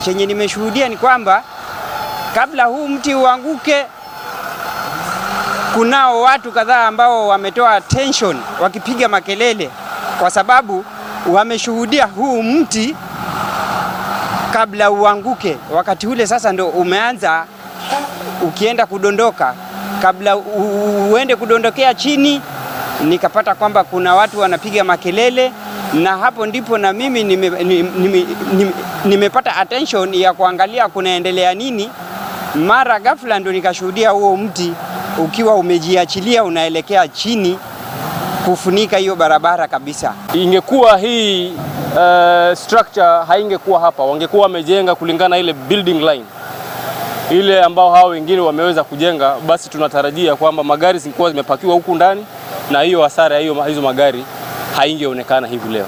Chenye nimeshuhudia ni kwamba kabla huu mti uanguke, kunao watu kadhaa ambao wametoa attention wakipiga makelele, kwa sababu wameshuhudia huu mti kabla uanguke. Wakati ule sasa ndo umeanza ukienda kudondoka. Kabla uende kudondokea chini, nikapata kwamba kuna watu wanapiga makelele, na hapo ndipo na mimi nimepata attention ya kuangalia kunaendelea nini. Mara ghafla ndo nikashuhudia huo mti ukiwa umejiachilia unaelekea chini kufunika hiyo barabara kabisa. Ingekuwa hii structure haingekuwa hapa, wangekuwa wamejenga kulingana ile building line ile ambao hao wengine wameweza kujenga, basi tunatarajia kwamba magari zingekuwa zimepakiwa huku ndani na hiyo hasara ya hizo magari haingeonekana hivi leo.